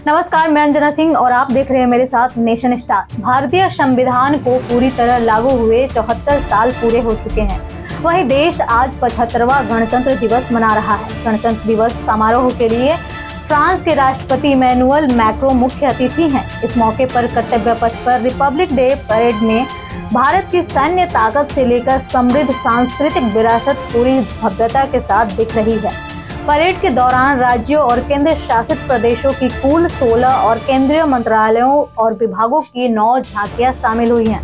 नमस्कार, मैं अंजना सिंह और आप देख रहे हैं मेरे साथ नेशन स्टार। भारतीय संविधान को पूरी तरह लागू हुए 74 साल पूरे हो चुके हैं। वहीं देश आज 75वां गणतंत्र दिवस मना रहा है। गणतंत्र दिवस समारोह के लिए फ्रांस के राष्ट्रपति इमैनुअल मैक्रों मुख्य अतिथि हैं। इस मौके पर कर्तव्य पथ पर रिपब्लिक डे परेड में भारत की सैन्य ताकत से लेकर समृद्ध सांस्कृतिक विरासत पूरी भव्यता के साथ दिख रही है। परेड के दौरान राज्यों और केंद्र शासित प्रदेशों की कुल 16 और केंद्रीय मंत्रालयों और विभागों की 9 झांकियां शामिल हुई हैं।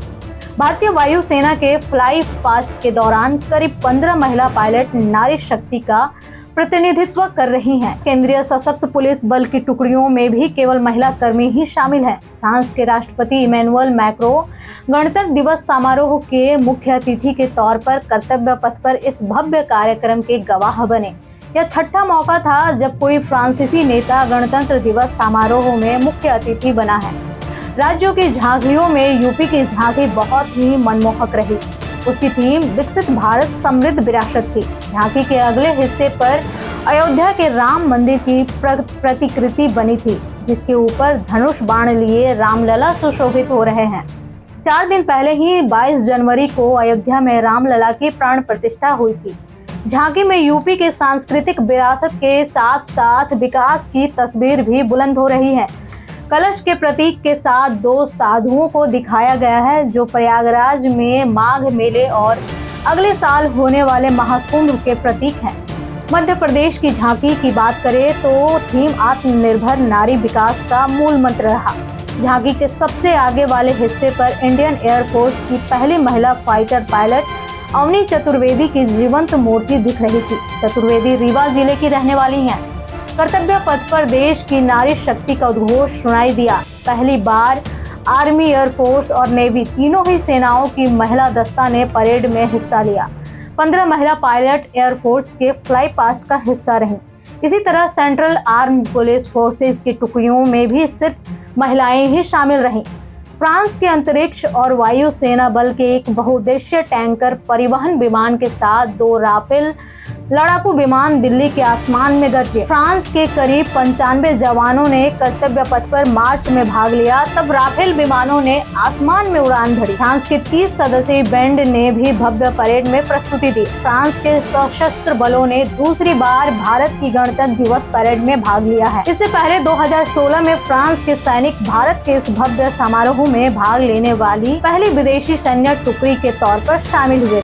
भारतीय वायुसेना के फ्लाई पास्ट के दौरान करीब 15 महिला पायलट नारी शक्ति का प्रतिनिधित्व कर रही हैं। केंद्रीय सशक्त पुलिस बल की टुकड़ियों में भी केवल महिला कर्मी ही शामिल हैं। फ्रांस के राष्ट्रपति इमैनुअल मैक्रों गणतंत्र दिवस समारोह के मुख्य अतिथि के तौर पर कर्तव्य पथ पर इस भव्य कार्यक्रम के गवाह बने। यह छठा मौका था जब कोई फ्रांसीसी नेता गणतंत्र दिवस समारोह में मुख्य अतिथि बना है। राज्यों की झांकियों में यूपी की झांकी बहुत ही मनमोहक रही। उसकी थीम विकसित भारत समृद्ध विरासत थी। झांकी के अगले हिस्से पर अयोध्या के राम मंदिर की प्रतिकृति बनी थी, जिसके ऊपर धनुष बाण लिए रामलला सुशोभित हो रहे हैं। 4 दिन पहले ही 22 जनवरी को अयोध्या में रामलला की प्राण प्रतिष्ठा हुई थी। झांकी में यूपी के सांस्कृतिक विरासत के साथ साथ विकास की तस्वीर भी बुलंद हो रही है। कलश के प्रतीक के साथ 2 साधुओं को दिखाया गया है, जो प्रयागराज में माघ मेले और अगले साल होने वाले महाकुंभ के प्रतीक हैं। मध्य प्रदेश की झांकी की बात करें तो थीम आत्मनिर्भर नारी विकास का मूल मंत्र रहा। झांकी के सबसे आगे वाले हिस्से पर इंडियन एयरफोर्स की पहली महिला फाइटर पायलट अवनी चतुर्वेदी की जीवंत मूर्ति दिख रही थी। चतुर्वेदी रीवा जिले की रहने वाली हैं। कर्तव्य पथ पर देश की नारी शक्ति का उद्घोष सुनाई दिया। पहली बार आर्मी, एयरफोर्स और नेवी तीनों ही सेनाओं की महिला दस्ता ने परेड में हिस्सा लिया। 15 महिला पायलट एयरफोर्स के फ्लाई पास्ट का हिस्सा रहीं। इसी तरह सेंट्रल आर्म्ड पुलिस फोर्सेस की टुकड़ियों में भी सिर्फ महिलाएं ही शामिल रहीं। फ्रांस के अंतरिक्ष और वायु सेना बल के एक बहुउद्देशीय टैंकर परिवहन विमान के साथ 2 राफेल लड़ाकू विमान दिल्ली के आसमान में गरजे। फ्रांस के करीब 95 जवानों ने कर्तव्य पथ पर मार्च में भाग लिया, तब राफेल विमानों ने आसमान में उड़ान भरी। फ्रांस के 30 सदस्यीय बैंड ने भी भव्य परेड में प्रस्तुति दी। फ्रांस के सशस्त्र बलों ने दूसरी बार भारत की गणतंत्र दिवस परेड में भाग लिया है। इससे पहले 2016 में फ्रांस के सैनिक भारत के इस भव्य समारोह में भाग लेने वाली पहली विदेशी सैन्य टुकड़ी के तौर पर शामिल हुए।